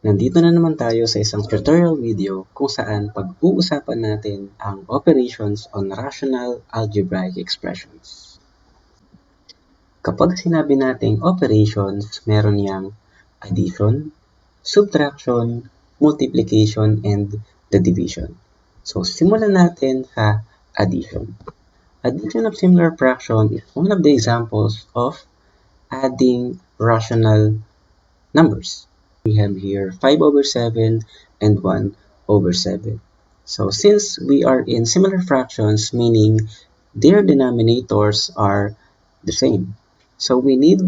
Nandito na naman tayo sa isang tutorial video kung saan pag-uusapan natin ang operations on rational algebraic expressions. Kapag sinabi nating operations, meron niyang addition, subtraction, multiplication, and the division. So, simulan natin sa addition. Addition of similar fraction is one of the examples of adding rational numbers. We have here 5/7 and 1/7. So since we are in similar fractions, meaning their denominators are the same, so we need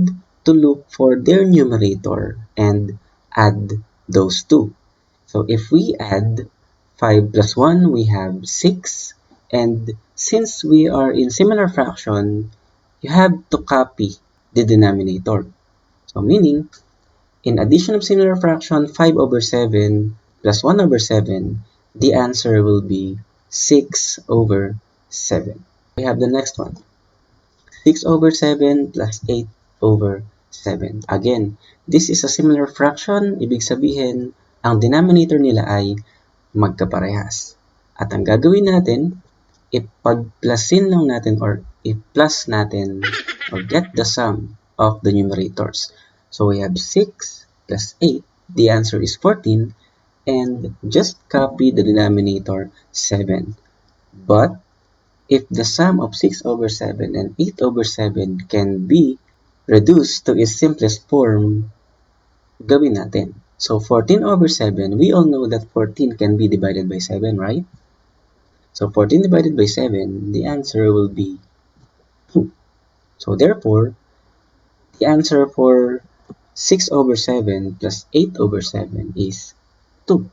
to look for their numerator and add those two. So if we add 5 plus 1, we have 6, and since we are in similar fraction, you have to copy the denominator. So meaning, in addition of similar fraction 5/7 plus 1/7, the answer will be 6/7. We have the next one. 6/7 plus 8/7. Again, this is a similar fraction. Ibig sabihin, ang denominator nila ay magkaparehas. At ang gagawin natin, ipag-plusin lang natin or i-plus natin or get the sum of the numerators. So we have 6 plus 8. The answer is 14. And just copy the denominator 7. But if the sum of 6/7 and 8/7 can be reduced to its simplest form, gawin natin. So 14/7, we all know that 14 can be divided by 7, right? So 14 divided by 7, the answer will be 2. So therefore, the answer for 6/7 plus 8/7 is 2.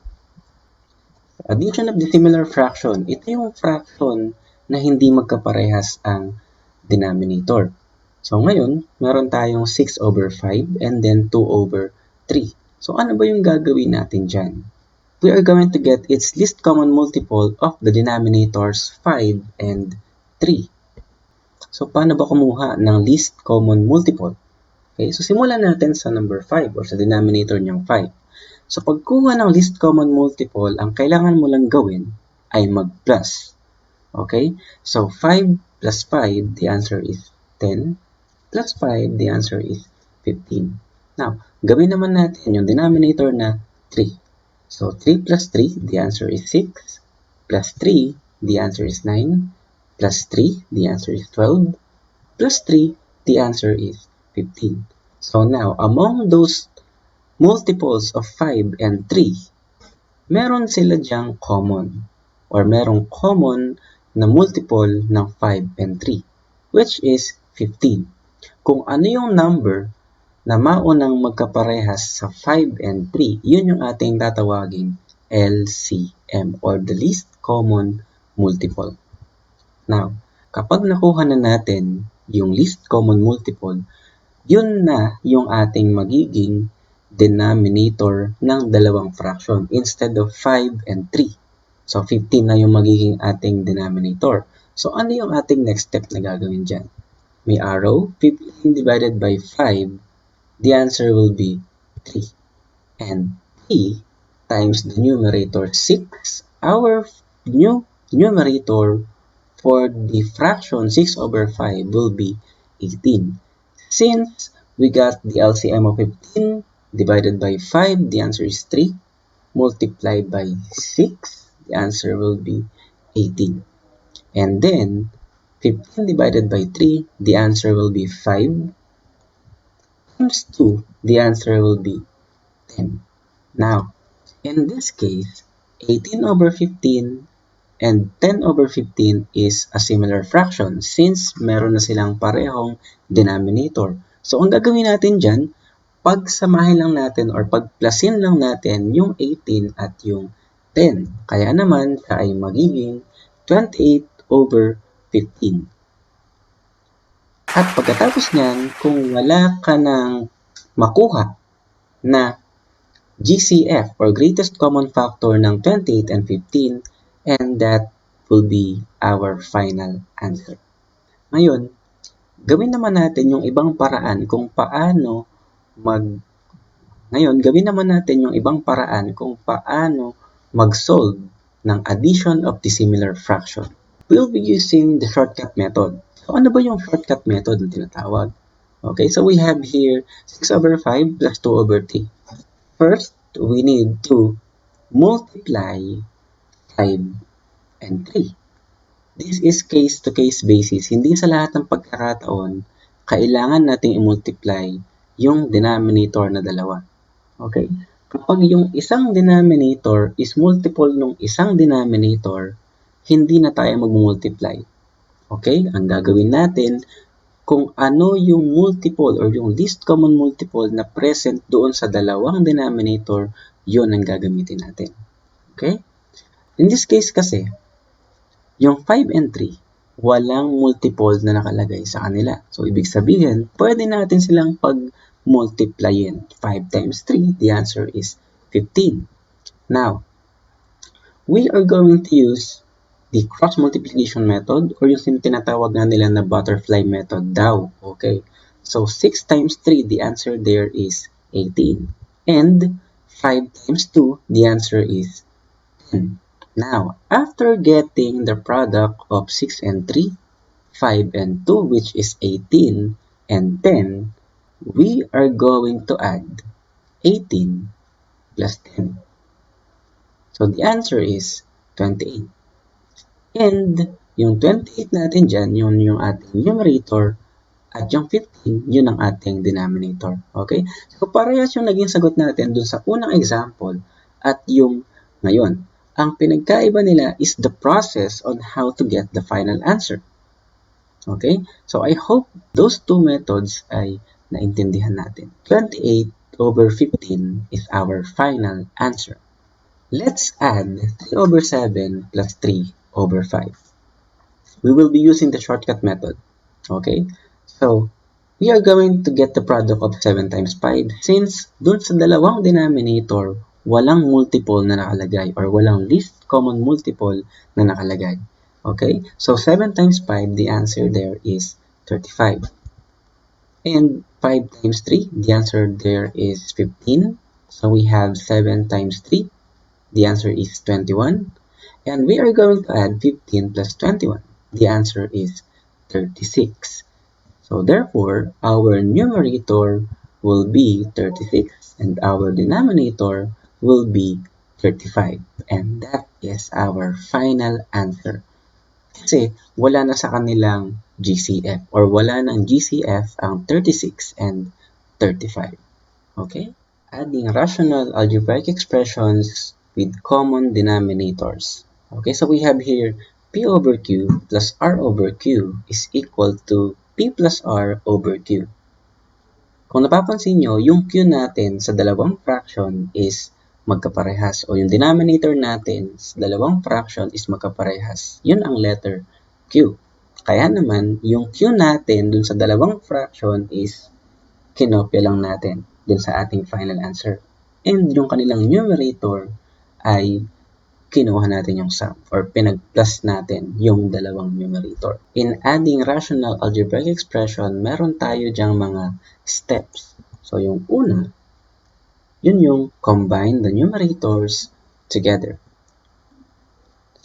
Addition of the similar fraction, ito yung fraction na hindi magkaparehas ang denominator. So ngayon, meron tayong 6/5 and then 2/3. So ano ba yung gagawin natin dyan? We are going to get its least common multiple of the denominators 5 and 3. So paano ba kumuha ng least common multiple? Okay, so simulan natin sa number 5 or sa denominator niyang 5. So pagkuha ng least common multiple, ang kailangan mo lang gawin ay mag-plus. Okay, so 5 plus 5, the answer is 10. Plus 5, the answer is 15. Now, gawin naman natin yung denominator na 3. So 3 plus 3, the answer is 6. Plus 3, the answer is 9. Plus 3, the answer is 12. Plus 3, the answer is 15. So now, among those multiples of 5 and 3, meron sila diyang common or merong common na multiple ng 5 and 3, which is 15. Kung ano yung number na maunang magkaparehas sa 5 and 3, yun yung ating tatawaging LCM or the least common multiple. Now, kapag nakuha na natin yung least common multiple, yun na yung ating magiging denominator ng dalawang fraction instead of 5 and 3. So, 15 na yung magiging ating denominator. So, ano yung ating next step na gagawin dyan? May arrow, 15 divided by 5, the answer will be 3. And 3 times the numerator 6, our new numerator for the fraction 6/5 will be 18. Since we got the LCM of 15 divided by 5, the answer is 3. Multiplied by 6, the answer will be 18. And then, 15 divided by 3, the answer will be 5. Times 2, the answer will be 10. Now, in this case, 18/15 and 10/15 is a similar fraction since meron na silang parehong denominator. So, ang gagawin natin dyan, pagsamahin lang natin or pagplasin lang natin yung 18 at yung 10. Kaya naman, siya ay magiging 28/15. At pagkatapos niyan, kung wala ka nang makuha na GCF or greatest common factor ng 28 and 15, and that will be our final answer. Ngayon, gawin naman natin yung ibang paraan kung paano Ngayon, gawin naman natin yung ibang paraan kung paano mag-solve ng addition of dissimilar fraction. We'll be using the shortcut method. So, ano ba yung shortcut method na tinatawag? Okay, so we have here 6 over 5 plus 2 over 3. First, we need to multiply 5 and 3. This is case-to-case basis. Hindi sa lahat ng pagkakataon, kailangan nating i-multiply yung denominator na dalawa. Okay? Kapag yung isang denominator is multiple ng isang denominator, hindi na tayo mag-multiply. Okay? Ang gagawin natin, kung ano yung multiple or yung least common multiple na present doon sa dalawang denominator, yun ang gagamitin natin. Okay? In this case kasi, yung 5 and 3, walang multiple na nakalagay sa kanila. So, ibig sabihin, pwede natin silang pag-multiplyin. 5 times 3, the answer is 15. Now, we are going to use the cross multiplication method or yung tinatawag na nila na butterfly method daw. Okay? So, 6 times 3, the answer there is 18. And 5 times 2, the answer is 10. Now, after getting the product of 6 and 3, 5 and 2, which is 18, and 10, we are going to add 18 plus 10. So, the answer is 28. And yung 28 natin dyan, yun yung ating numerator, at yung 15, yun ang ating denominator. Okay? So, parehas yung naging sagot natin dun sa unang example at yung ngayon. Ang pinagkaiba nila is the process on how to get the final answer. Okay? So, I hope those two methods ay naintindihan natin. 28 over 15 is our final answer. Let's add 3 over 7 plus 3 over 5. We will be using the shortcut method. Okay? So, we are going to get the product of 7 times 5 since dun sa dalawang denominator, walang multiple na nakalagay or walang least common multiple na nakalagay. Okay? So, 7 times 5, the answer there is 35. And 5 times 3, the answer there is 15. So, we have 7 times 3, the answer is 21. And we are going to add 15 plus 21. The answer is 36. So, therefore, our numerator will be 36 and our denominator will be 35. And that is our final answer. Kasi wala na sa kanilang GCF or wala ng GCF ang 36 and 35. Okay? Adding rational algebraic expressions with common denominators. Okay, so we have here P over Q plus R over Q is equal to P plus R over Q. Kung napapansin nyo, yung Q natin sa dalawang fraction is magkaparehas o yung denominator natin sa dalawang fraction is magkaparehas. Yun ang letter Q. Kaya naman, yung Q natin dun sa dalawang fraction is kinopya lang natin dun sa ating final answer. And yung kanilang numerator ay kinuha natin yung sum or pinag-plus natin yung dalawang numerator. In adding rational algebraic expression, meron tayo dyang mga steps. So, yung una, yun yung combine the numerators together.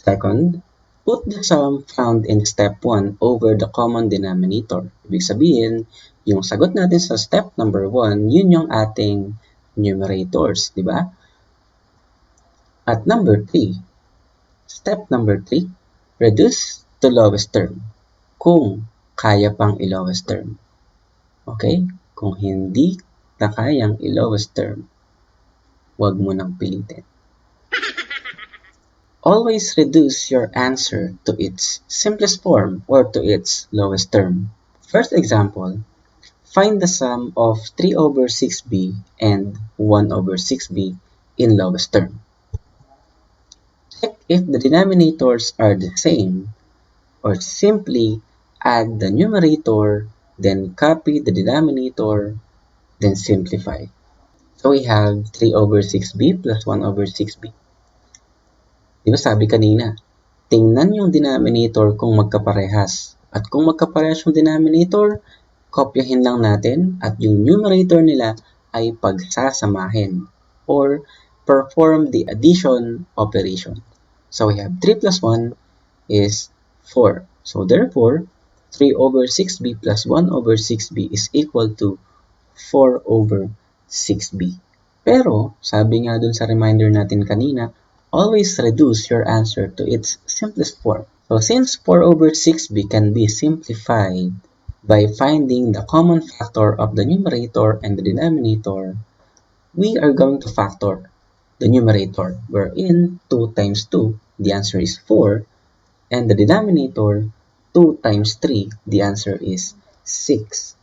Second, put the sum found in step 1 over the common denominator. Ibig sabihin, yung sagot natin sa step number 1, yun yung ating numerators, di ba? At number 3, step number 3, reduce to lowest term. Kung kaya pang i-lowest term. Okay? Kung hindi na kayang i-lowest term, huwag mo nang pilitin. Always reduce your answer to its simplest form or to its lowest term. First example, find the sum of 3 over 6b and 1 over 6b in lowest term. Check if the denominators are the same or simply add the numerator, then copy the denominator, then simplify. So we have 3 over 6b plus 1 over 6b. Di ba sabi kanina, tingnan yung denominator kung magkaparehas. At kung magkaparehas yung denominator, kopyahin lang natin at yung numerator nila ay pagsasamahin or perform the addition operation. So we have 3 plus 1 is 4. So therefore, 3 over 6b plus 1 over 6b is equal to 4 over 6b. Pero, sabi nga dun sa reminder natin kanina, always reduce your answer to its simplest form. So since 4 over 6b can be simplified by finding the common factor of the numerator and the denominator, we are going to factor the numerator, wherein 2 times 2, the answer is 4, and the denominator, 2 times 3, the answer is 6.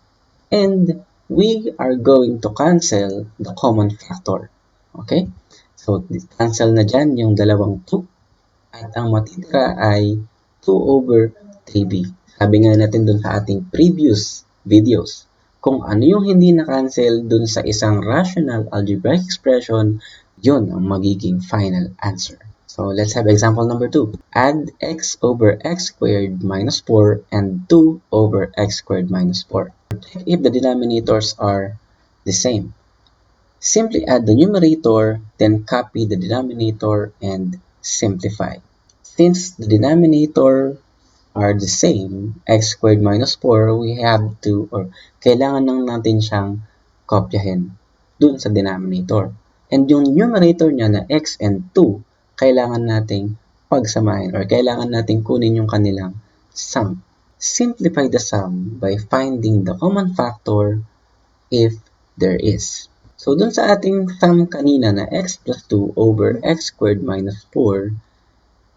And we are going to cancel the common factor. Okay? So, cancel na dyan yung dalawang 2. At ang matitira ay 2 over 3b. Sabi nga natin dun sa ating previous videos, kung ano yung hindi na-cancel dun sa isang rational algebraic expression, yun ang magiging final answer. So let's have example number 2. Add x over x squared minus 4 and 2 over x squared minus 4. Check if the denominators are the same. Simply add the numerator, then copy the denominator and simplify. Since the denominator are the same, x squared minus 4, we have to, or kailangan lang natin siyang kopyahin dun sa denominator. And yung numerator niya na x and 2, kailangan nating pagsamahin or kailangan nating kunin yung kanilang sum. Simplify the sum by finding the common factor if there is. So, dun sa ating sum kanina na x plus 2 over x squared minus 4,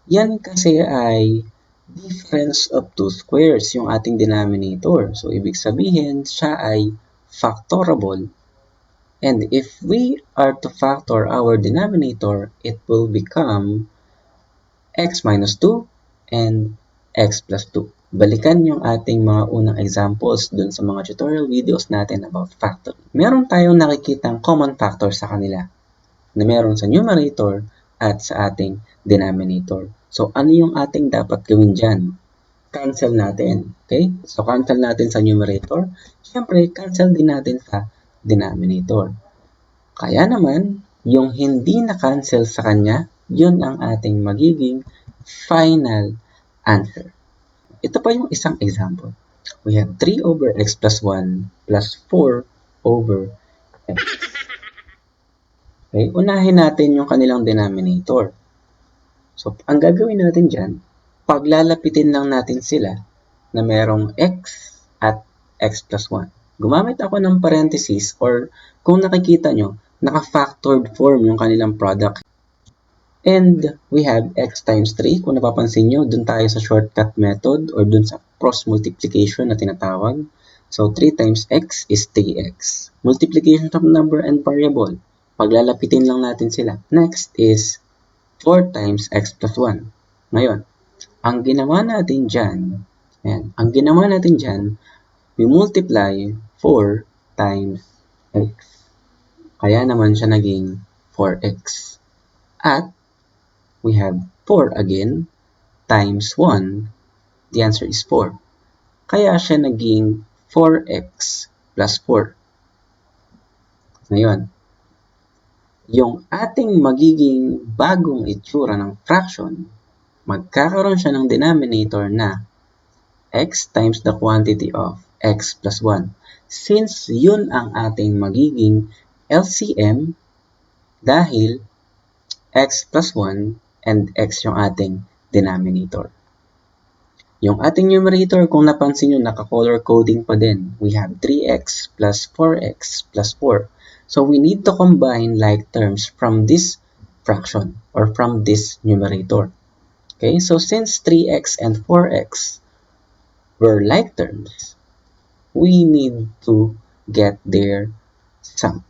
yan kasi ay difference of 2 squares yung ating denominator. So, ibig sabihin, siya ay factorable. And if we are to factor our denominator, it will become x minus 2 and x plus 2. Balikan yung ating mga unang examples dun sa mga tutorial videos natin about factoring. Meron tayong nakikitang common factor sa kanila na meron sa numerator at sa ating denominator. So, ano yung ating dapat gawin dyan? Cancel natin. Okay? So, cancel natin sa numerator. Siyempre, cancel din natin sa denominator. Kaya naman, yung hindi na-cancel sa kanya, yun ang ating magiging final answer. Ito pa yung isang example. We have 3 over x plus 1 plus 4 over x. Okay, unahin natin yung kanilang denominator. So, ang gagawin natin dyan, paglalapitin lang natin sila na merong x at x plus 1. Gumamit ako ng parenthesis or kung nakikita nyo, naka-factored form yung kanilang product. And we have x times 3. Kung napapansin nyo, dun tayo sa shortcut method or dun sa cross multiplication na tinatawag. So, 3 times x is 3x. Multiplication of number and variable. Paglalapitin lang natin sila. Next is 4 times x plus 1. Ngayon, ang ginawa natin dyan, we multiply 4 times x. Kaya naman siya naging 4x. At we have 4 again times 1. The answer is 4. Kaya siya naging 4x plus 4. Ngayon, yung ating magiging bagong itsura ng fraction, magkakaroon siya ng denominator na x times the quantity of x plus 1. Since yun ang ating magiging LCM, dahil x plus 1 and x yung ating denominator. Yung ating numerator, kung napansin nyo, naka-color coding pa din. We have 3x plus 4x plus 4. So, we need to combine like terms from this fraction or from this numerator. Okay, so since 3x and 4x were like terms, we need to get their sum.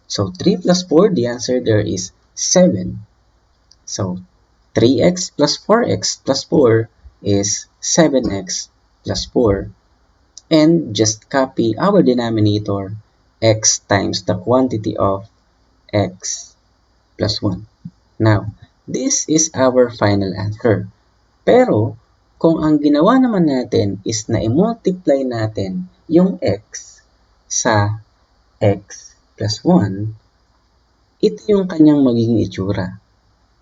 So, 3 plus 4, the answer there is 7. So, 3x plus 4x plus 4 is 7x plus 4. And just copy our denominator, x times the quantity of x plus 1. Now, this is our final answer. Pero, kung ang ginawa naman natin is na i-multiply natin yung x sa x plus 1, ito yung kanyang magiging itsura.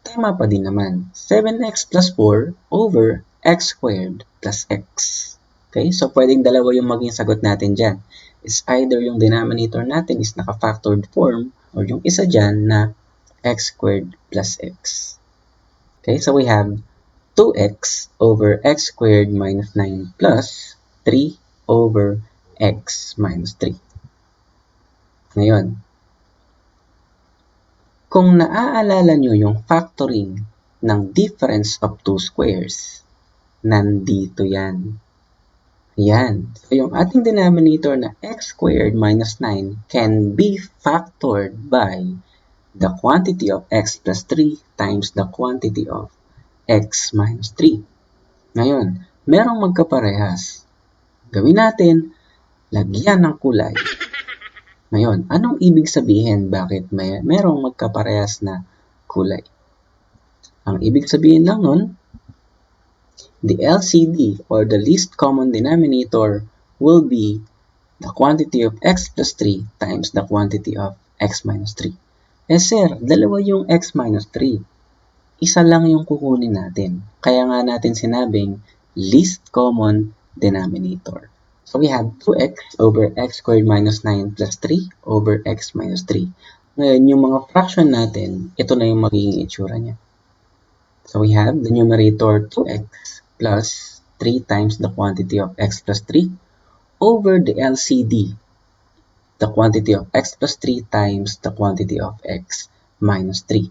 Tama pa din naman. 7x plus 4 over x squared plus x. Okay, so pwedeng dalawa yung maging sagot natin dyan. It's either yung denominator natin is naka-factored form or yung isa dyan na x squared plus x. Okay, so we have 2x over x squared minus 9 plus 3 over x minus 3. Ngayon, kung naaalala nyo yung factoring ng difference of two squares, nandito yan. Yan. So, yung ating denominator na x squared minus 9 can be factored by the quantity of x plus 3 times the quantity of x minus 3. Ngayon, merong magkaparehas. Gawin natin, lagyan ng kulay. Ngayon, anong ibig sabihin bakit merong magkaparehas na kulay? Ang ibig sabihin lang nun, the LCD or the least common denominator will be the quantity of x plus 3 times the quantity of x minus 3. Eh sir, dalawa yung x minus 3. Isa lang yung kukunin natin. Kaya nga natin sinabing least common denominator. So we have 2x over x squared minus 9 plus 3 over x minus 3. Ngayon, yung mga fraction natin, ito na yung magiging itsura niya. So we have the numerator 2x plus 3 times the quantity of x plus 3 over the LCD, the quantity of x plus 3 times the quantity of x minus 3.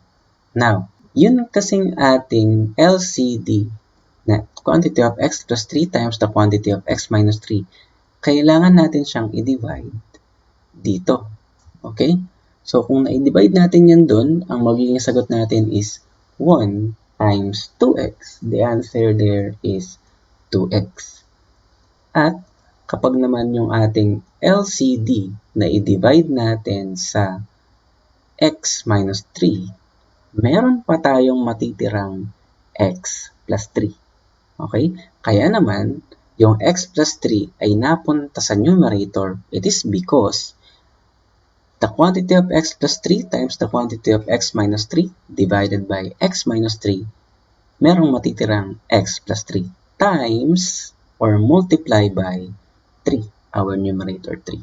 Now, yun kasing ating LCD na quantity of x plus 3 times the quantity of x minus 3, kailangan natin siyang i-divide dito. Okay? So, kung na-divide natin yan dun, ang magiging sagot natin is 1 times 2x. The answer there is 2x. At kapag naman yung ating LCD na i-divide natin sa x minus 3, meron pa tayong matitirang x plus 3. Okay? Kaya naman, yung x plus 3 ay napunta sa numerator. It is because the quantity of x plus 3 times the quantity of x minus 3 divided by x minus 3, merong matitirang x plus 3 times or multiply by 3, our numerator 3.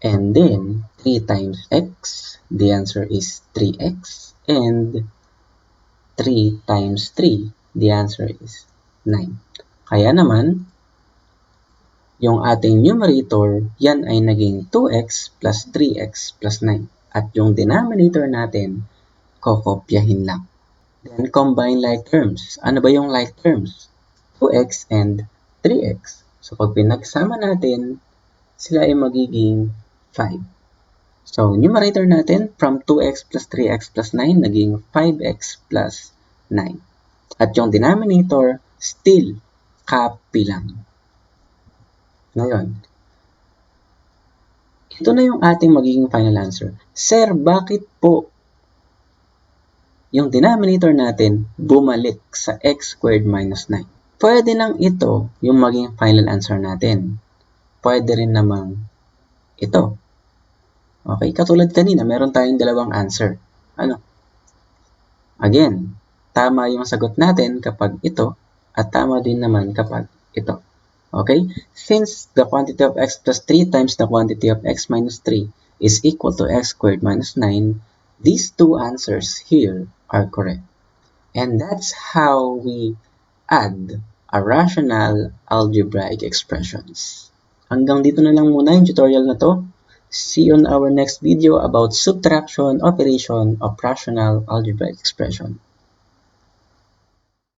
And then, 3 times x, the answer is 3x. And 3 times 3, the answer is 9. Kaya naman, yung ating numerator, yan ay naging 2x plus 3x plus 9. At yung denominator natin, kokopyahin lang. Then, combine like terms. Ano ba yung like terms? 2x and 3x. So, pag pinagsama natin, sila ay magiging 5. So, numerator natin, from 2x plus 3x plus 9, naging 5x plus 9. At yung denominator, still, copy lang. Ngayon, ito na yung ating magiging final answer. Sir, bakit po yung denominator natin bumalik sa x squared minus 9? Pwede lang ito yung maging final answer natin. Pwede rin namang ito. Okay, katulad kanina, meron tayong dalawang answer. Ano? Again, tama yung sagot natin kapag ito at tama din naman kapag ito. Okay? Since the quantity of x plus 3 times the quantity of x minus 3 is equal to x squared minus 9, these two answers here are correct. And that's how we add a rational algebraic expressions. Hanggang dito na lang muna yung tutorial na to. See you on our next video about subtraction operation of rational algebraic expression.